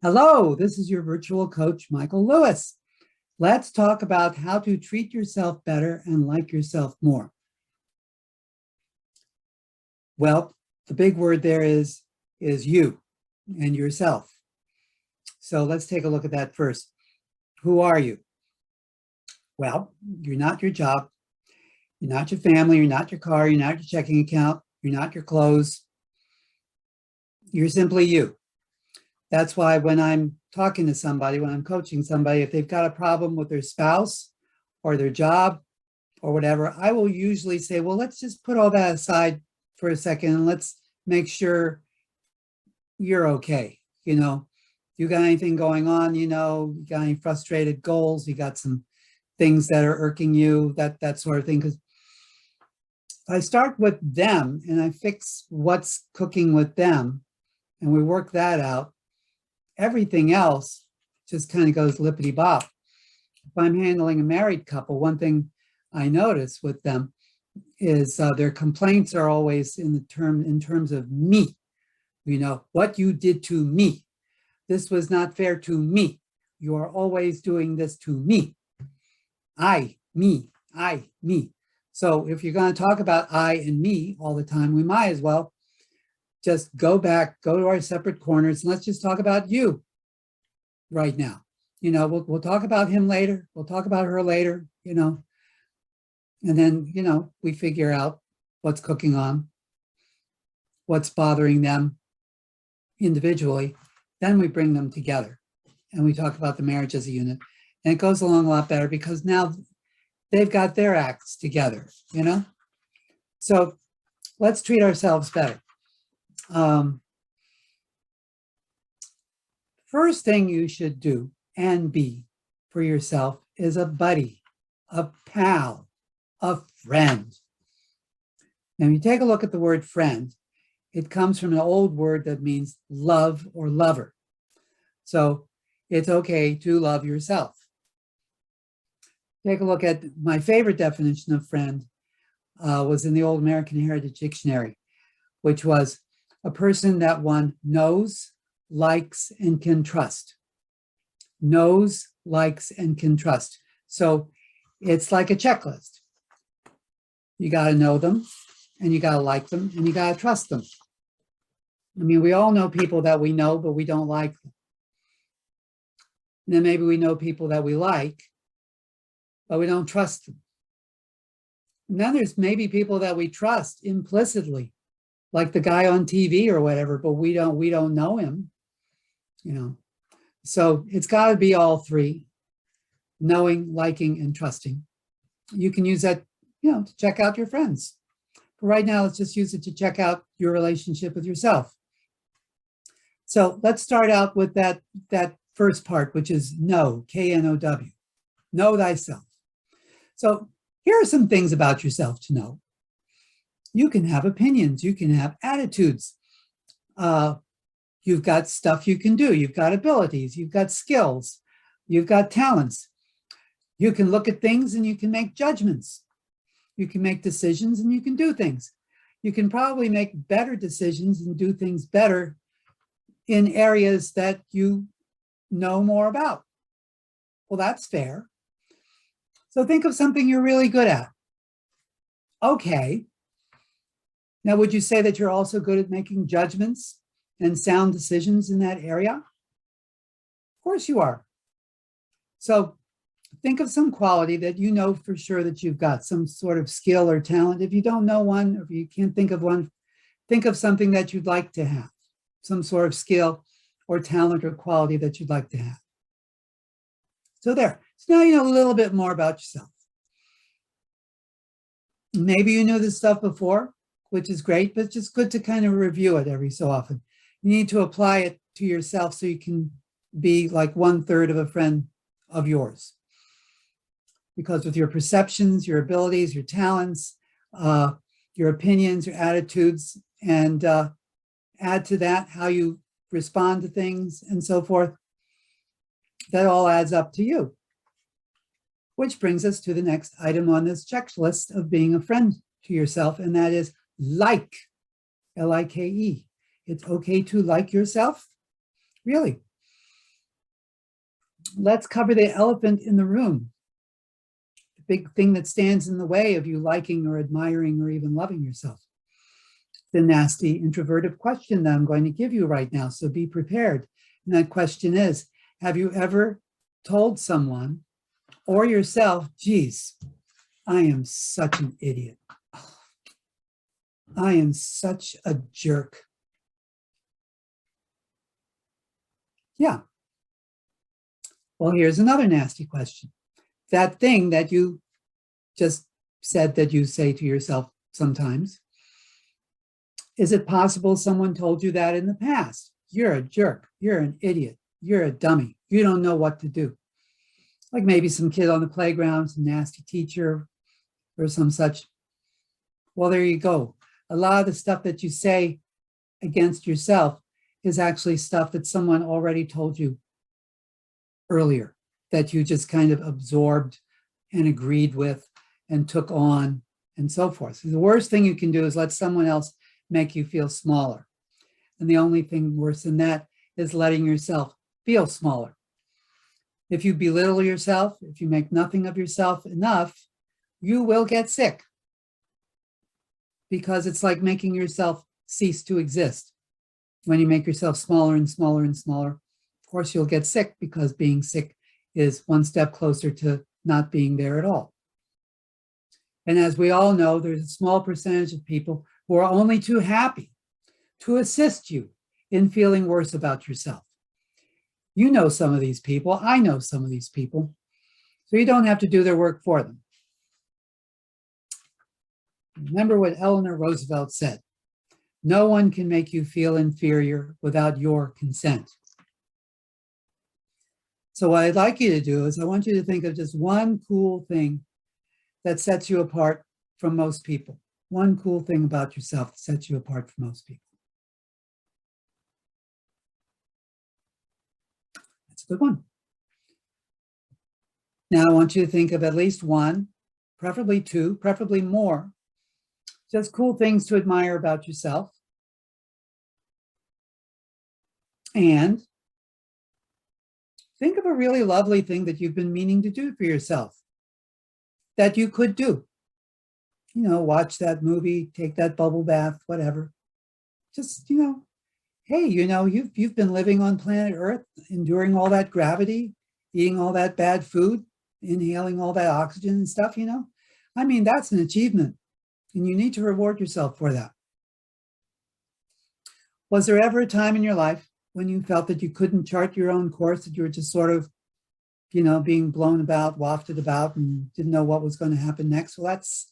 Hello, this is your virtual coach, Michael Lewis. Let's talk about how to treat yourself better and like yourself more. Well, the big word there is you and yourself. So let's take a look at that first. Who are you? Well, you're not your job. You're not your family. You're not your car. You're not your checking account. You're not your clothes. You're simply you. That's why when I'm talking to somebody, when I'm coaching somebody, if they've got a problem with their spouse or their job or whatever, I will usually say, well, let's just put all that aside for a second and let's make sure you're okay. You got anything going on, you got any frustrated goals, you got some things that are irking you, that sort of thing. Because I start with them and I fix what's cooking with them and we work that out. Everything else just kind of goes lippity-bop. If I'm handling a married couple, one thing I notice with them is their complaints are always in terms of me. What you did to me. This was not fair to me. You are always doing this to me. I, me. So if you're going to talk about I and me all the time, we might as well just go to our separate corners, and let's just talk about you right now. We'll talk about him later. We'll talk about her later, and then, we figure out what's cooking on, what's bothering them individually. Then we bring them together and we talk about the marriage as a unit. And it goes along a lot better because now they've got their acts together, So let's treat ourselves better. First thing you should do and be for yourself is a buddy, a pal, a friend. Now, if you take a look at the word friend, it comes from an old word that means love or lover. So it's okay to love yourself. Take a look at my favorite definition of friend was in the Old American Heritage Dictionary, which was a person that one knows, likes, and can trust. Knows, likes, and can trust. So it's like a checklist. You got to know them, and you got to like them, and you got to trust them. I mean, we all know people that we know, but we don't like them. And then maybe we know people that we like, but we don't trust them. And then there's maybe people that we trust implicitly, like the guy on TV or whatever, but we don't know him, So it's got to be all three: knowing, liking, and trusting. You can use that, to check out your friends. But right now, let's just use it to check out your relationship with yourself. So let's start out with that first part, which is know, K-N-O-W. Know thyself. So here are some things about yourself to know. You can have opinions. You can have attitudes. You've got stuff you can do. You've got abilities. You've got skills. You've got talents. You can look at things and you can make judgments. You can make decisions and you can do things. You can probably make better decisions and do things better in areas that you know more about. Well, that's fair. So think of something you're really good at. Okay. Now, would you say that you're also good at making judgments and sound decisions in that area? Of course you are. So think of some quality that you know for sure that you've got, some sort of skill or talent. If you don't know one, or if you can't think of one, think of something that you'd like to have, some sort of skill or talent or quality that you'd like to have. So there. So now you know a little bit more about yourself. Maybe you knew this stuff before, which is great, but it's just good to kind of review it every so often. You need to apply it to yourself so you can be like 1/3 of a friend of yours. Because with your perceptions, your abilities, your talents, your opinions, your attitudes, and add to that how you respond to things and so forth, that all adds up to you. Which brings us to the next item on this checklist of being a friend to yourself, and that is like, L-I-K-E. It's okay to like yourself? Really? Let's cover the elephant in the room, the big thing that stands in the way of you liking or admiring or even loving yourself. The nasty introverted question that I'm going to give you right now, so be prepared. And that question is, have you ever told someone or yourself, geez, I am such an idiot. I am such a jerk. Yeah. Well, here's another nasty question. That thing that you just said that you say to yourself sometimes, is it possible someone told you that in the past? You're a jerk. You're an idiot. You're a dummy. You don't know what to do. Like maybe some kid on the playground, some nasty teacher or some such. Well, there you go. A lot of the stuff that you say against yourself is actually stuff that someone already told you earlier, that you just kind of absorbed and agreed with and took on and so forth. So the worst thing you can do is let someone else make you feel smaller. And the only thing worse than that is letting yourself feel smaller. If you belittle yourself, if you make nothing of yourself enough, you will get sick, because it's like making yourself cease to exist. When you make yourself smaller and smaller and smaller, of course you'll get sick, because being sick is one step closer to not being there at all. And as we all know, there's a small percentage of people who are only too happy to assist you in feeling worse about yourself. You know some of these people, I know some of these people, so you don't have to do their work for them. Remember what Eleanor Roosevelt said, no one can make you feel inferior without your consent. So what I'd like you to do is I want you to think of just one cool thing that sets you apart from most people. One cool thing about yourself that sets you apart from most people. That's a good one. Now I want you to think of at least one, preferably two, preferably more, just cool things to admire about yourself. And think of a really lovely thing that you've been meaning to do for yourself that you could do. You know, watch that movie, take that bubble bath, whatever. Just, you know, hey, you know, you've been living on planet Earth, enduring all that gravity, eating all that bad food, inhaling all that oxygen and stuff, you know. I mean, that's an achievement, and you need to reward yourself for that. Was there ever a time in your life when you felt that you couldn't chart your own course, that you were just sort of, you know, being blown about, wafted about, and didn't know what was going to happen next? Well, that's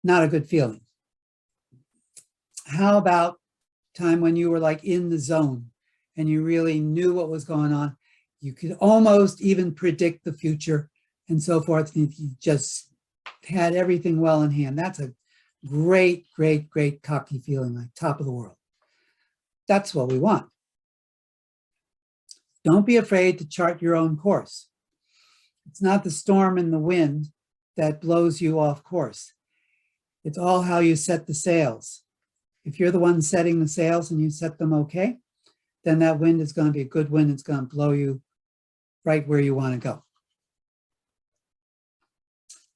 not a good feeling. How about time when you were like in the zone and you really knew what was going on? You could almost even predict the future and so forth. And you just had everything well in hand. That's a great, great, great cocky feeling, like top of the world. That's what we want. Don't be afraid to chart your own course. It's not the storm and the wind that blows you off course. It's all how you set the sails. If you're the one setting the sails and you set them okay, then that wind is going to be a good wind. It's going to blow you right where you want to go.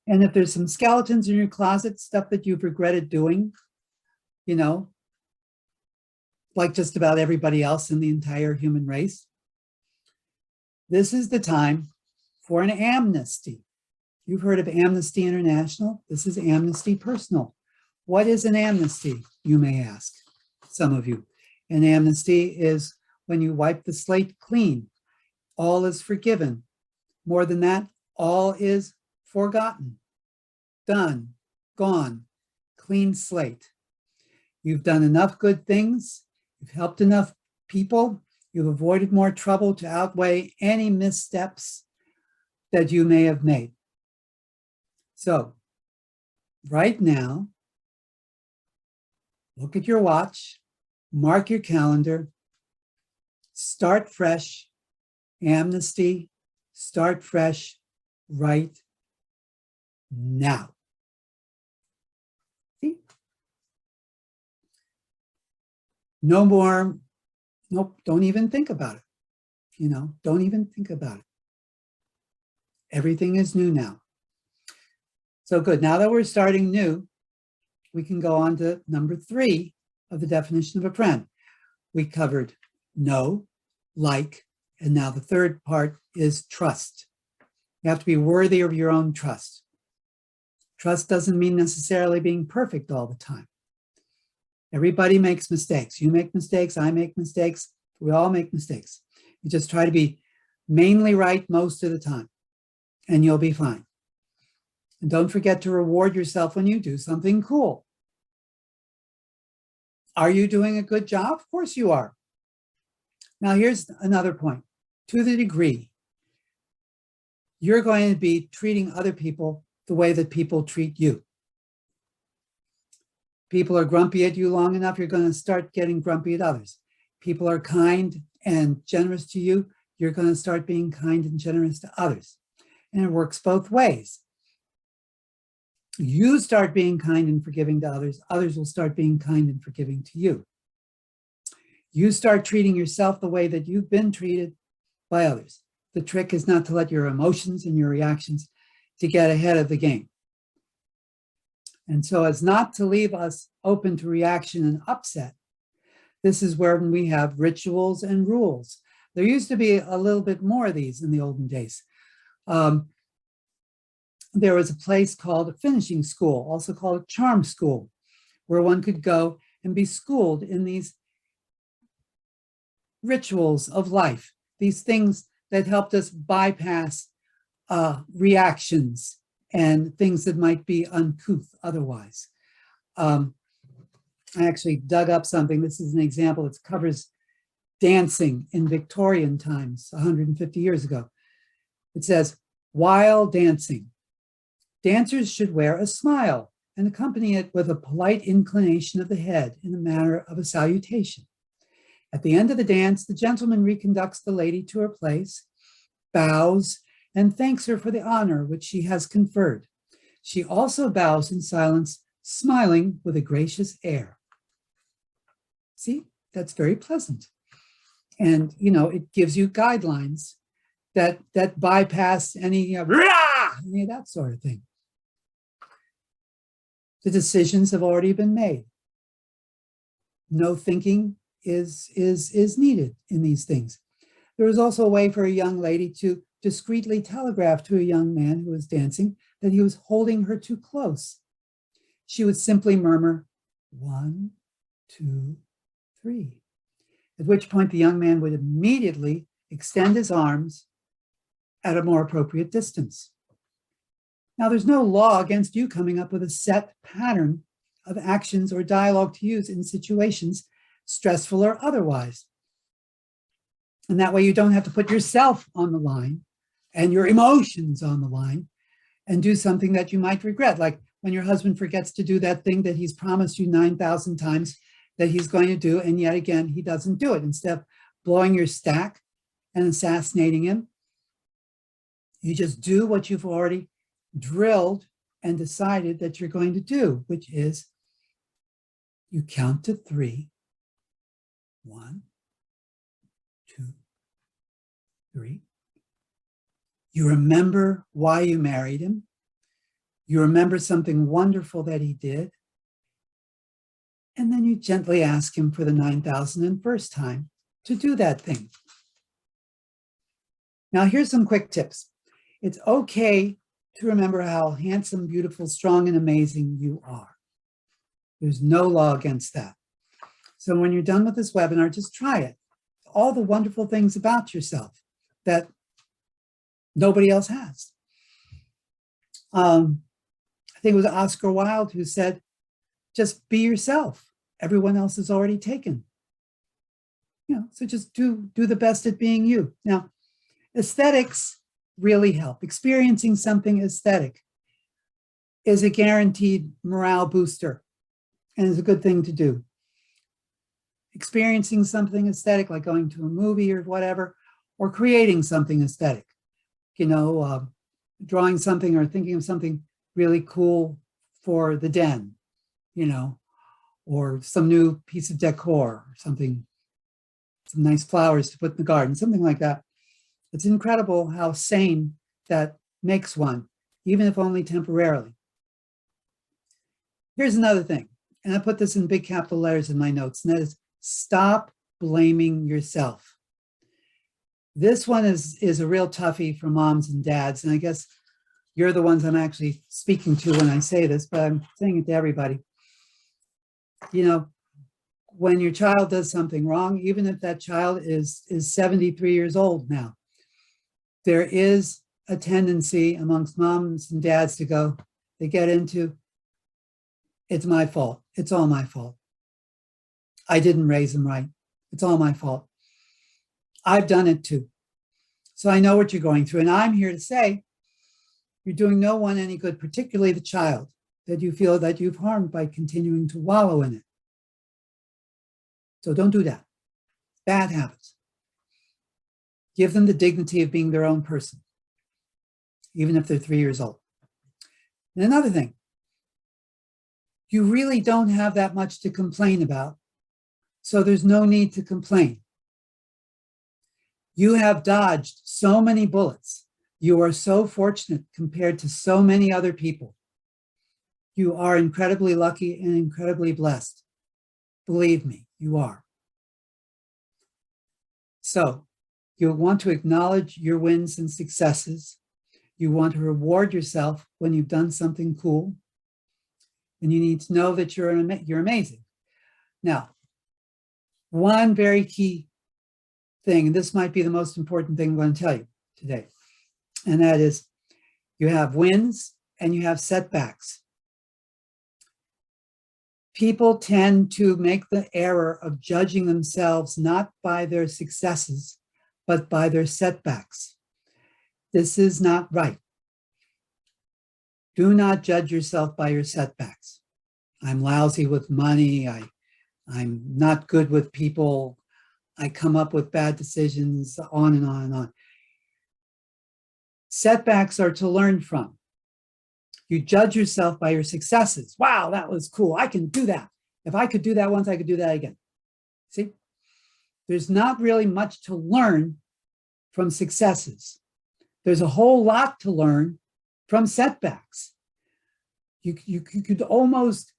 And if there's some skeletons in your closet, stuff that you've regretted doing, you know, like just about everybody else in the entire human race, this is the time for an amnesty. You've heard of Amnesty International. This is Amnesty Personal. What is an amnesty, you may ask, some of you. An amnesty is when you wipe the slate clean. All is forgiven. More than that, all is forgotten, done, gone, clean slate. You've done enough good things. You've helped enough people. You've avoided more trouble to outweigh any missteps that you may have made. So right now, look at your watch, mark your calendar, start fresh, amnesty, start fresh right now. See? No more, nope, don't even think about it. Don't even think about it. Everything is new now. So good. Now that we're starting new, we can go on to number 3 of the definition of a friend. We covered know, like, and now the third part is trust. You have to be worthy of your own trust. Trust doesn't mean necessarily being perfect all the time. Everybody makes mistakes. You make mistakes, I make mistakes, we all make mistakes. You just try to be mainly right most of the time, and you'll be fine. And don't forget to reward yourself when you do something cool. Are you doing a good job? Of course you are. Now here's another point. To the degree you're going to be treating other people the way that people treat you. People are grumpy at you long enough, you're going to start getting grumpy at others. People are kind and generous to you, you're going to start being kind and generous to others. And it works both ways. You start being kind and forgiving to others, others will start being kind and forgiving to you. You start treating yourself the way that you've been treated by others. The trick is not to let your emotions and your reactions to get ahead of the game. And so as not to leave us open to reaction and upset, this is where we have rituals and rules. There used to be a little bit more of these in the olden days. There was a place called a finishing school, also called a charm school, where one could go and be schooled in these rituals of life, these things that helped us bypass reactions and things that might be uncouth otherwise. I actually dug up something. This is an example. It covers dancing in Victorian times, 150 years ago. It says, while dancing, dancers should wear a smile and accompany it with a polite inclination of the head in the manner of a salutation. At the end of the dance, the gentleman reconducts the lady to her place, bows, and thanks her for the honor which she has conferred. She also bows in silence, smiling with a gracious air. See, that's very pleasant. And, it gives you guidelines that bypass any of that sort of thing. The decisions have already been made. No thinking is needed in these things. There was also a way for a young lady to discreetly telegraph to a young man who was dancing that he was holding her too close. She would simply murmur, 1, 2, 3, at which point the young man would immediately extend his arms at a more appropriate distance. Now, there's no law against you coming up with a set pattern of actions or dialogue to use in situations, stressful or otherwise. And that way you don't have to put yourself on the line and your emotions on the line and do something that you might regret. Like when your husband forgets to do that thing that he's promised you 9,000 times that he's going to do, and yet again, he doesn't do it. Instead of blowing your stack and assassinating him, you just do what you've already drilled and decided that you're going to do, which is you count to 3. 1, 2, 3. You remember why you married him. You remember something wonderful that he did. And then you gently ask him for the 9,001st time to do that thing. Now, here's some quick tips. It's okay to remember how handsome, beautiful, strong, and amazing you are. There's no law against that. So when you're done with this webinar, just try it. All the wonderful things about yourself that nobody else has. I think it was Oscar Wilde who said, just be yourself. Everyone else is already taken. So just do the best at being you. Now, aesthetics really help. Experiencing something aesthetic is a guaranteed morale booster and is a good thing to do. Experiencing something aesthetic, like going to a movie or whatever, or creating something aesthetic, drawing something or thinking of something really cool for the den, or some new piece of decor or something some nice flowers to put in the garden, something like that. It's incredible how sane that makes one, even if only temporarily. Here's another thing, and I put this in big capital letters in my notes, and that is stop blaming yourself. This one is a real toughie for moms and dads, and I guess you're the ones I'm actually speaking to when I say this, but I'm saying it to everybody. You know, when your child does something wrong, even if that child is 73 years old now, there is a tendency amongst moms and dads to go, they get into, it's my fault. It's all my fault. I didn't raise them right. It's all my fault. I've done it too. So I know what you're going through. And I'm here to say, you're doing no one any good, particularly the child that you feel that you've harmed by continuing to wallow in it. So don't do that. Bad habits. Give them the dignity of being their own person, even if they're 3 years old. And another thing, you really don't have that much to complain about, so there's no need to complain. You have dodged so many bullets. You are so fortunate compared to so many other people. You are incredibly lucky and incredibly blessed. Believe me, you are. So you want to acknowledge your wins and successes. You want to reward yourself when you've done something cool. And you need to know that you're amazing. Now, one very key thing, and this might be the most important thing I'm going to tell you today, and that is you have wins and you have setbacks. People tend to make the error of judging themselves not by their successes, but by their setbacks. This is not right. Do not judge yourself by your setbacks. I'm lousy with money. I'm not good with people. I come up with bad decisions, on and on and on. Setbacks are to learn from. You judge yourself by your successes. Wow, that was cool. I can do that. If I could do that once, I could do that again. See, there's not really much to learn from successes. There's a whole lot to learn from setbacks. You could almost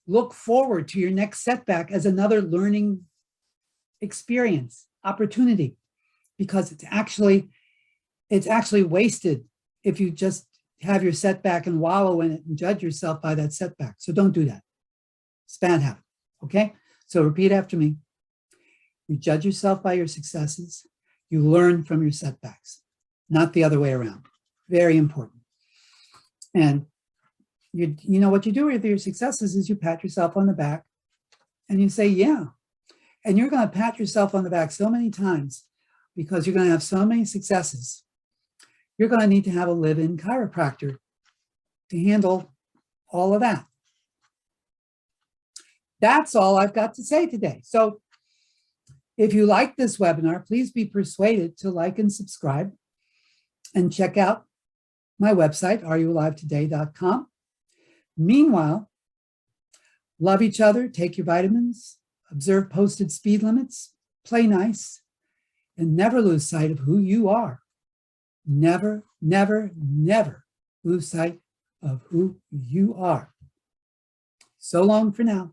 look forward to your next setback as another learning experience, opportunity, because it's actually wasted if you just have your setback and wallow in it and judge yourself by that setback. So don't do that. It's a bad habit, okay? So repeat after me. You judge yourself by your successes. You learn from your setbacks, not the other way around. Very important. And you know what you do with your successes is you pat yourself on the back and you say, yeah. And you're going to pat yourself on the back so many times because you're going to have so many successes. You're going to need to have a live-in chiropractor to handle all of that. That's all I've got to say today. So if you like this webinar, please be persuaded to like and subscribe and check out my website, areyoulivetoday.com. Meanwhile, love each other, take your vitamins, observe posted speed limits, play nice, and never lose sight of who you are. Never, never, never lose sight of who you are. So long for now.